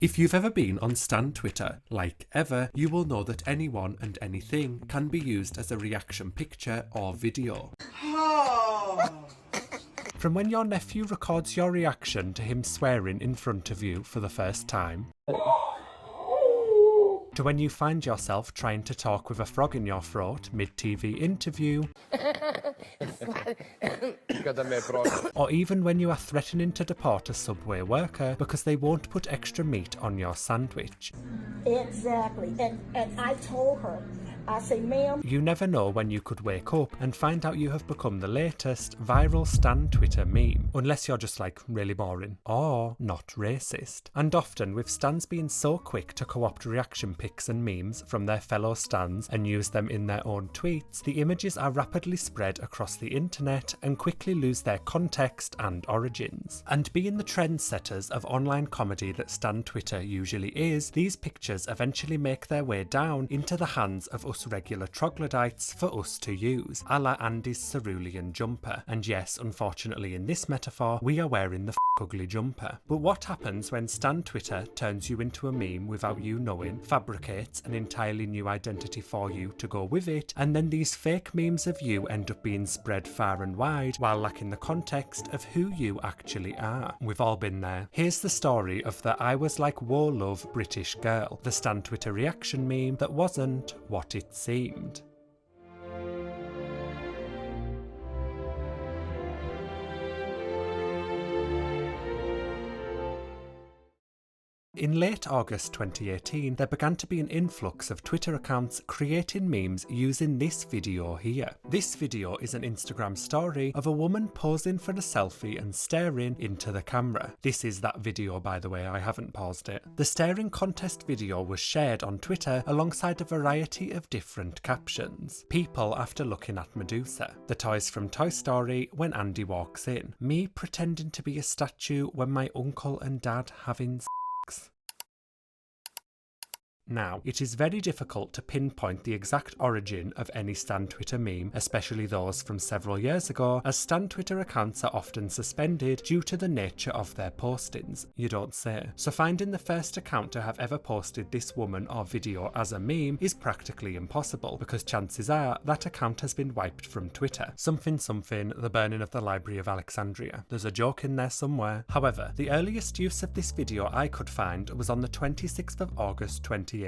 If you've ever been on Stan Twitter, like ever, you will know that anyone and anything can be used as a reaction picture or video. From when your nephew records your reaction to him swearing in front of you for the first time, to when you find yourself trying to talk with a frog in your throat mid-TV interview, or even when you are threatening to deport a Subway worker because they won't put extra meat on your sandwich. Exactly, and I told her, I say, ma'am. You never know when you could wake up and find out you have become the latest viral Stan Twitter meme, unless you're just like really boring or not racist. And often with Stans being so quick to co-opt reaction pics and memes from their fellow Stans and use them in their own tweets, the images are rapidly spread across the internet and quickly lose their context and origins. And being the trendsetters of online comedy that Stan Twitter usually is, these pictures eventually make their way down into the hands of us regular troglodytes for us to use, a la Andy's cerulean jumper. And yes, unfortunately in this metaphor, we are wearing the ugly jumper. But what happens when Stan Twitter turns you into a meme without you knowing, fabricates an entirely new identity for you to go with it, and then these fake memes of you end up being spread far and wide while lacking the context of who you actually are? We've all been there. Here's the story of the I was like Woah Luv British girl, the Stan Twitter reaction meme that wasn't what it seemed. In late August 2018, there began to be an influx of Twitter accounts creating memes using this video here. This video is an Instagram story of a woman posing for a selfie and staring into the camera. This is that video, by the way, I haven't paused it. The staring contest video was shared on Twitter alongside a variety of different captions. People after looking at Medusa, the toys from Toy Story when Andy walks in, me pretending to be a statue when my uncle and dad having Now, it is very difficult to pinpoint the exact origin of any Stan Twitter meme, especially those from several years ago, as Stan Twitter accounts are often suspended due to the nature of their postings. You don't say. So finding the first account to have ever posted this woman or video as a meme is practically impossible, because chances are that account has been wiped from Twitter. Something, the burning of the Library of Alexandria. There's a joke in there somewhere. However, the earliest use of this video I could find was on the 26th of August 2018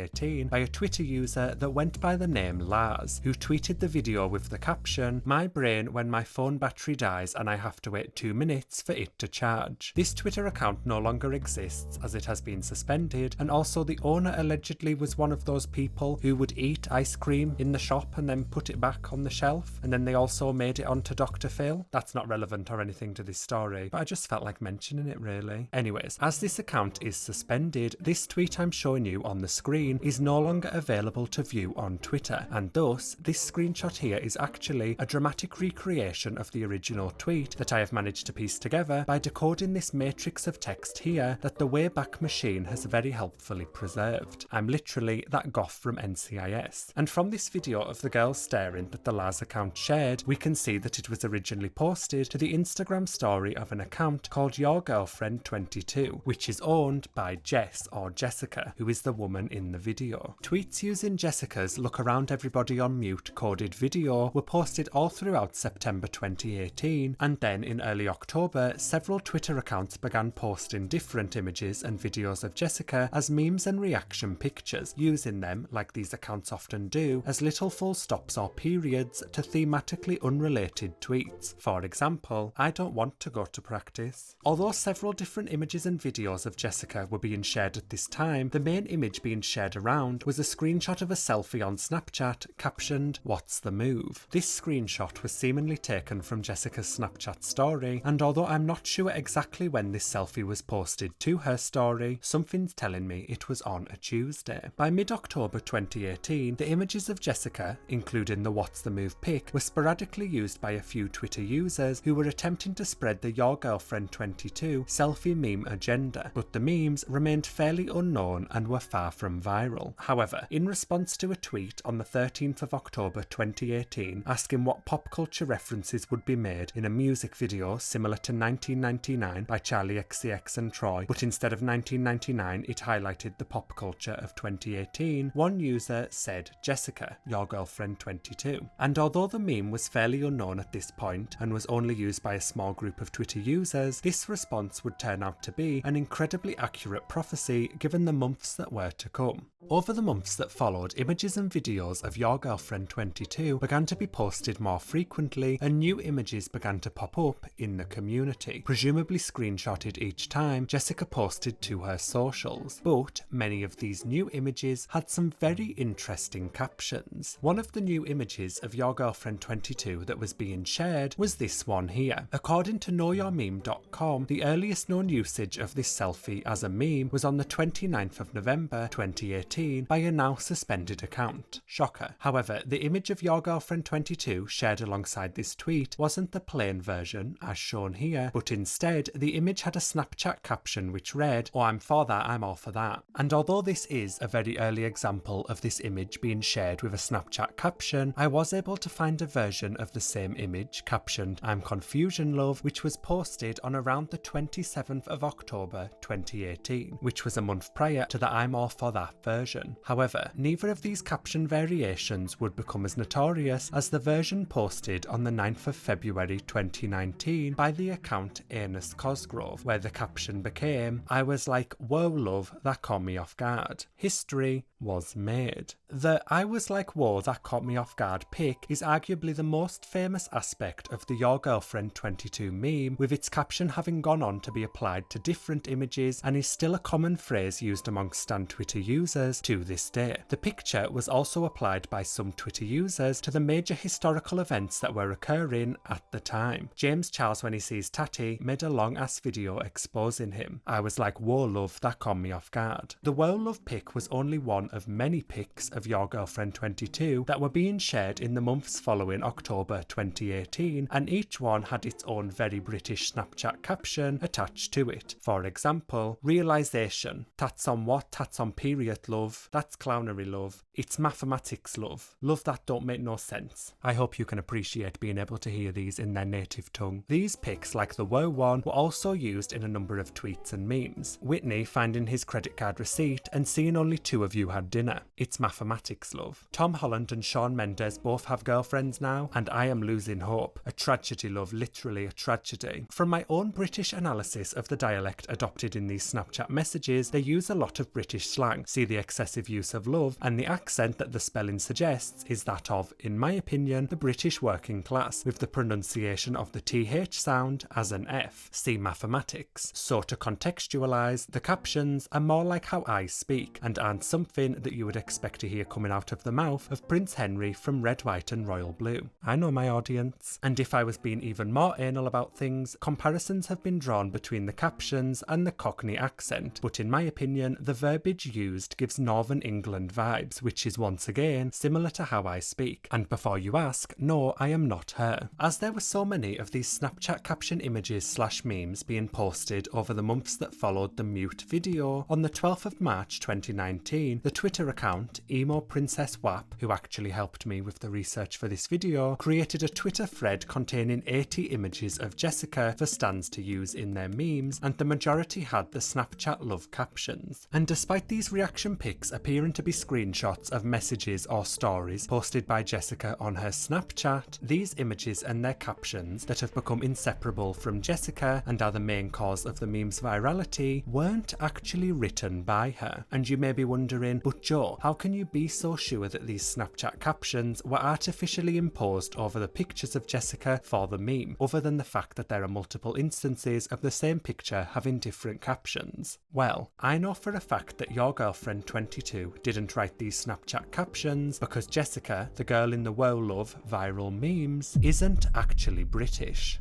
by a Twitter user that went by the name Lars, who tweeted the video with the caption, "My brain when my phone battery dies and I have to wait 2 minutes for it to charge." This Twitter account no longer exists as it has been suspended, and also the owner allegedly was one of those people who would eat ice cream in the shop and then put it back on the shelf, and then they also made it onto Dr. Phil. That's not relevant or anything to this story, but I just felt like mentioning it really. Anyways, as this account is suspended, this tweet I'm showing you on the screen is no longer available to view on Twitter, and thus this screenshot here is actually a dramatic recreation of the original tweet that I have managed to piece together by decoding this matrix of text here that the Wayback Machine has very helpfully preserved. I'm literally that goth from NCIS. And from this video of the girl staring that the Lars account shared, we can see that it was originally posted to the Instagram story of an account called Your Girlfriend 22, which is owned by Jess or Jessica, who is the woman in the video. Tweets using Jessica's "look around everybody on mute" coded video were posted all throughout September 2018, and then in early October, several Twitter accounts began posting different images and videos of Jessica as memes and reaction pictures, using them, like these accounts often do, as little full stops or periods to thematically unrelated tweets. For example, "I don't want to go to practice." Although several different images and videos of Jessica were being shared at this time, the main image being shared around was a screenshot of a selfie on Snapchat captioned, "What's the move?" This screenshot was seemingly taken from Jessica's Snapchat story, and although I'm not sure exactly when this selfie was posted to her story, something's telling me it was on a Tuesday. By mid-October 2018, the images of Jessica, including the "What's the move" pic, were sporadically used by a few Twitter users who were attempting to spread the Your Girlfriend 22 selfie meme agenda, but the memes remained fairly unknown and were far from become viral. However, in response to a tweet on the 13th of October 2018 asking what pop culture references would be made in a music video similar to 1999 by Charlie XCX and Troy, but instead of 1999 it highlighted the pop culture of 2018, one user said Jessica, your girlfriend 22. And although the meme was fairly unknown at this point and was only used by a small group of Twitter users, this response would turn out to be an incredibly accurate prophecy given the months that were to come. Over the months that followed, images and videos of your girlfriend 22 began to be posted more frequently, and new images began to pop up in the community, presumably screenshotted each time Jessica posted to her socials. But many of these new images had some very interesting captions. One of the new images of your girlfriend 22 that was being shared was this one here. According to knowyourmeme.com, the earliest known usage of this selfie as a meme was on the 29th of November 2018 by a now suspended account. Shocker. However, the image of your girlfriend 22 shared alongside this tweet wasn't the plain version as shown here, but instead the image had a Snapchat caption which read, "Oh, I'm for that, I'm all for that." And although this is a very early example of this image being shared with a Snapchat caption, I was able to find a version of the same image captioned "I'm Confusion Love," which was posted on around the 27th of October 2018, which was a month prior to the "I'm all for that" version. However, neither of these caption variations would become as notorious as the version posted on the 9th of February 2019 by the account Ernest Cosgrove, where the caption became, "I was like, whoa love, that caught me off guard." History was made. The "I was like whoa, that caught me off guard" pic is arguably the most famous aspect of the Your Girlfriend 22 meme, with its caption having gone on to be applied to different images and is still a common phrase used amongst Stan Twitter users to this day. The picture was also applied by some Twitter users to the major historical events that were occurring at the time. James Charles, when he sees Tatty, made a long ass video exposing him. "I was like, whoa love, that caught me off guard." The Woah Luv pic was only one of many pics of Your Girlfriend 22 that were being shared in the months following October 2018, and each one had its own very British Snapchat caption attached to it. For example, "Realisation, tats on what, tats on period love, that's clownery love, it's mathematics love, love that don't make no sense." I hope you can appreciate being able to hear these in their native tongue. These pics, like the Woah one, were also used in a number of tweets and memes. Whitney finding his credit card receipt and seeing only 2 of you had dinner. It's mathematics love. Tom Holland and Shawn Mendes both have girlfriends now, and I am losing hope. A tragedy love, literally a tragedy. From my own British analysis of the dialect adopted in these Snapchat messages, they use a lot of British slang, see the excessive use of love, and the accent that the spelling suggests is that of, in my opinion, the British working class, with the pronunciation of the TH sound as an F, see mathematics. So to contextualise, the captions are more like how I speak, and aren't something that you would expect to hear coming out of the mouth of Prince Henry from Red, White and Royal Blue. I know my audience. And if I was being even more anal about things, comparisons have been drawn between the captions and the Cockney accent, but in my opinion, the verbiage used gives Northern England vibes, which is once again similar to how I speak. And before you ask, no, I am not her. As there were so many of these Snapchat caption images / memes being posted over the months that followed the mute video, on the 12th of March 2019, the Twitter account EmoPrincessWAP, who actually helped me with the research for this video, created a Twitter thread containing 80 images of Jessica for stans to use in their memes, and the majority had the Snapchat love captions. And despite these reaction pics appearing to be screenshots of messages or stories posted by Jessica on her Snapchat, these images and their captions that have become inseparable from Jessica and are the main cause of the meme's virality weren't actually written by her. And you may be wondering, but Joe, how can you be so sure that these Snapchat captions were artificially imposed over the pictures of Jessica for the meme, other than the fact that there are multiple instances of the same picture having different captions? Well, I know for a fact that Your Girlfriend 22 didn't write these Snapchat captions because Jessica, the girl in the Woah Luv viral memes, isn't actually British.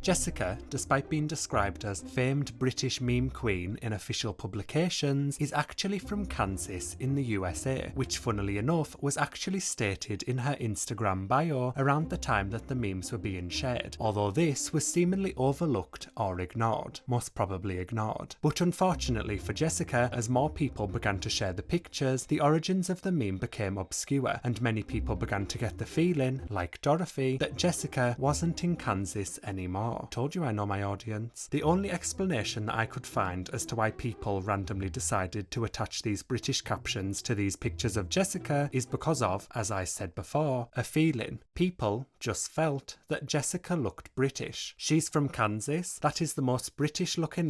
Jessica, despite being described as famed British meme queen in official publications, is actually from Kansas in the USA, which funnily enough was actually stated in her Instagram bio around the time that the memes were being shared, although this was seemingly overlooked or ignored, most probably ignored. But unfortunately for Jessica, as more people began to share the pictures, the origins of the meme became obscure, and many people began to get the feeling, like Dorothy, that Jessica wasn't in Kansas anymore. Told you I know my audience. The only explanation that I could find as to why people randomly decided to attach these British captions to these pictures of Jessica is because of, as I said before, a feeling. People just felt that Jessica looked British. She's from Kansas. That is the most British looking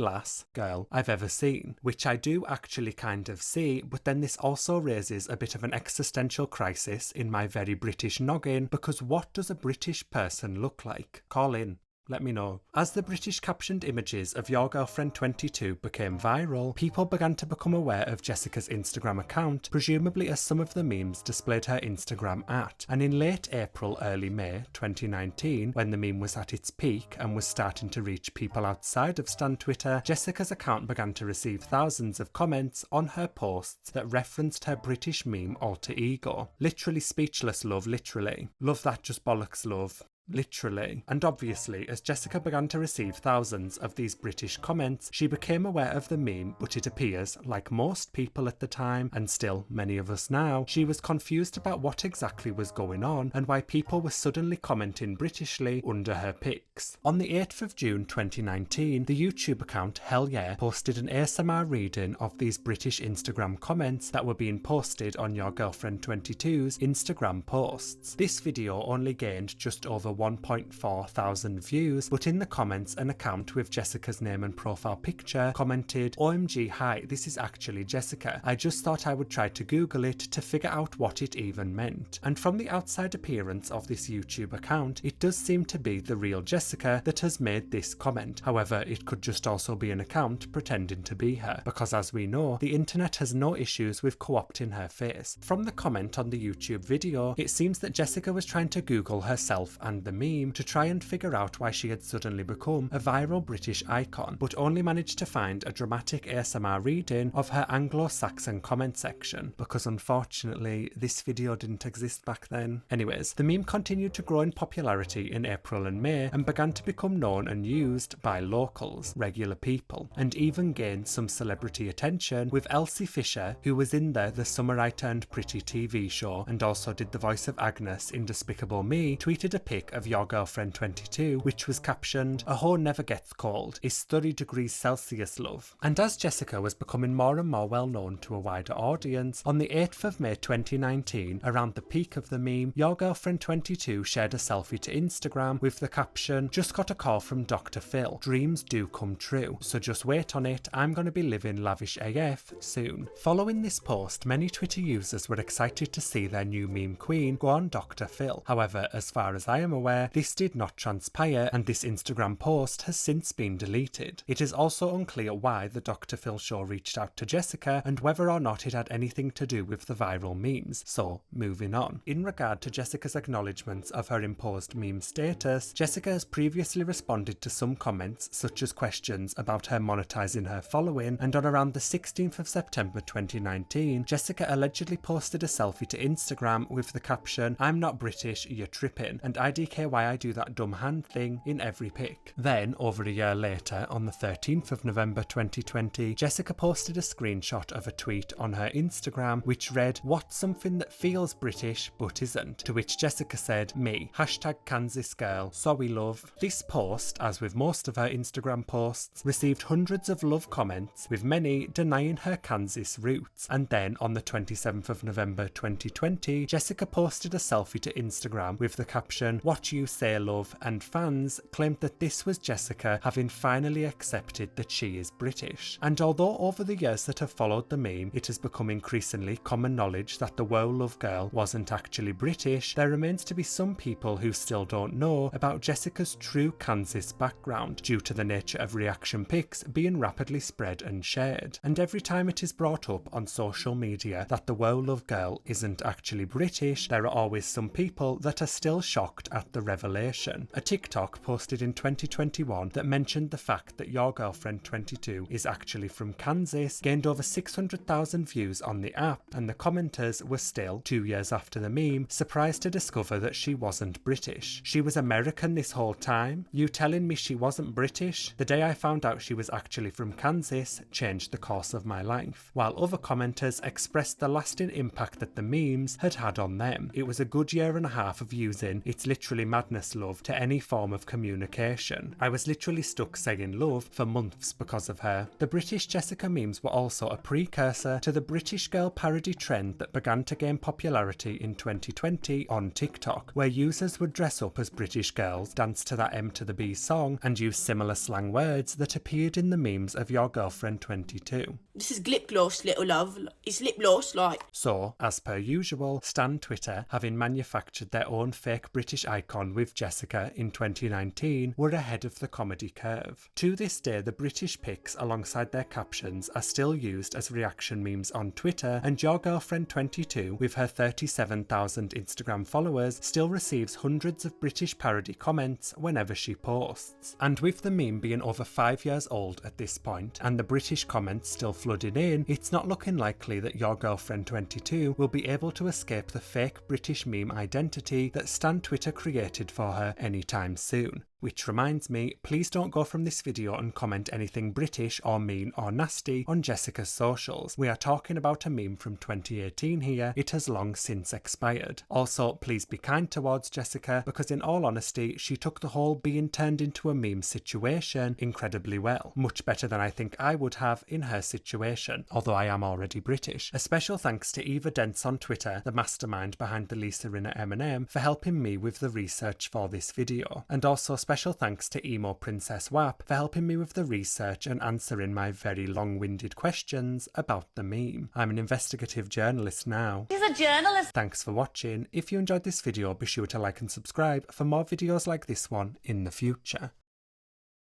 girl I've ever seen, which I do actually kind of see, but then this also raises a bit of an existential crisis in my very British noggin, because what does a British person look like? Call in. Let me know. As the British captioned images of Your Girlfriend 22 became viral, people began to become aware of Jessica's Instagram account, presumably as some of the memes displayed her Instagram at. And in late April, early May 2019, when the meme was at its peak and was starting to reach people outside of Stan Twitter, Jessica's account began to receive thousands of comments on her posts that referenced her British meme alter ego. Literally speechless, love, literally. Love that, just bollocks, love. Literally. And obviously, as Jessica began to receive thousands of these British comments, she became aware of the meme, but it appears, like most people at the time, and still many of us now, she was confused about what exactly was going on and why people were suddenly commenting Britishly under her pics. On the 8th of June 2019, the YouTube account Hell Yeah posted an ASMR reading of these British Instagram comments that were being posted on Your Girlfriend 22's Instagram posts. This video only gained just over 1.4 thousand views, but in the comments an account with Jessica's name and profile picture commented, "OMG, hi, this is actually Jessica. I just thought I would try to Google it to figure out what it even meant." And from the outside appearance of this YouTube account, it does seem to be the real Jessica that has made this comment. However, it could just also be an account pretending to be her, because as we know, the internet has no issues with co-opting her face. From the comment on the YouTube video, it seems that Jessica was trying to Google herself and the meme to try and figure out why she had suddenly become a viral British icon, but only managed to find a dramatic ASMR reading of her Anglo-Saxon comment section, because unfortunately this video didn't exist back then. Anyways, the meme continued to grow in popularity in April and May and began to become known and used by locals, regular people, and even gained some celebrity attention, with Elsie Fisher, who was in the Summer I Turned Pretty TV show and also did the voice of Agnes in Despicable Me, tweeted a pic of Your Girlfriend 22, which was captioned, "A whore never gets cold, it's 30 degrees Celsius, love." And as Jessica was becoming more and more well known to a wider audience, on the 8th of May 2019, around the peak of the meme, Your Girlfriend 22 shared a selfie to Instagram with the caption, "Just got a call from Dr. Phil. Dreams do come true, so just wait on it. I'm gonna be living lavish AF soon." Following this post, many Twitter users were excited to see their new meme queen go on Dr. Phil. However, as far as I am aware, this did not transpire, and this Instagram post has since been deleted. It is also unclear why the Dr. Phil show reached out to Jessica and whether or not it had anything to do with the viral memes, so moving on. In regard to Jessica's acknowledgements of her imposed meme status, Jessica has previously responded to some comments such as questions about her monetizing her following, and on around the 16th of September 2019, Jessica allegedly posted a selfie to Instagram with the caption, "I'm not British, you're tripping, and IDK why I do that dumb hand thing in every pic." Then, over a year later, on the 13th of November 2020, Jessica posted a screenshot of a tweet on her Instagram which read, "What's something that feels British but isn't?" To which Jessica said, "Me, #Kansas girl, sorry love." This post, as with most of her Instagram posts, received hundreds of love comments, with many denying her Kansas roots. And then on the 27th of November 2020, Jessica posted a selfie to Instagram with the caption, "What you say love," and fans claimed that this was Jessica having finally accepted that she is British. And although over the years that have followed the meme, it has become increasingly common knowledge that the Woah Luv girl wasn't actually British, there remains to be some people who still don't know about Jessica's true Kansas background due to the nature of reaction pics being rapidly spread and shared. And every time it is brought up on social media that the Woah Luv girl isn't actually British, there are always some people that are still shocked at at the revelation. A TikTok posted in 2021 that mentioned the fact that Your Girlfriend 22 is actually from Kansas gained over 600,000 views on the app, and the commenters were still, 2 years after the meme, surprised to discover that she wasn't British. She was American this whole time? You telling me she wasn't British? The day I found out she was actually from Kansas changed the course of my life. While other commenters expressed the lasting impact that the memes had had on them. It was a good year and a half of using "It's literally madness, love" to any form of communication. I was literally stuck saying love for months because of her. The British Jessica memes were also a precursor to the British girl parody trend that began to gain popularity in 2020 on TikTok, where users would dress up as British girls, dance to that M to the B song, and use similar slang words that appeared in the memes of Your Girlfriend 22. This is lip gloss, little love. It's lip gloss, like. So, as per usual, Stan Twitter, having manufactured their own fake British icon with Jessica in 2019, were ahead of the comedy curve. To this day, the British pics alongside their captions are still used as reaction memes on Twitter, and Your Girlfriend 22, with her 37,000 Instagram followers, still receives hundreds of British parody comments whenever she posts. And with the meme being over 5 years old at this point, and the British comments still flooding in, it's not looking likely that Your Girlfriend 22 will be able to escape the fake British meme identity that Stan Twitter created for her anytime soon. Which reminds me, please don't go from this video and comment anything British or mean or nasty on Jessica's socials. We are talking about a meme from 2018 here, it has long since expired. Also, please be kind towards Jessica, because in all honesty, she took the whole being turned into a meme situation incredibly well. Much better than I think I would have in her situation, although I am already British. A special thanks to Eva Dents on Twitter, the mastermind behind the Lisa Rinna M&M, for helping me with the research for this video. And also special thanks to EmoPrincessWAP for helping me with the research and answering my very long-winded questions about the meme. I'm an investigative journalist now. He's a journalist. Thanks for watching. If you enjoyed this video, be sure to like and subscribe for more videos like this one in the future.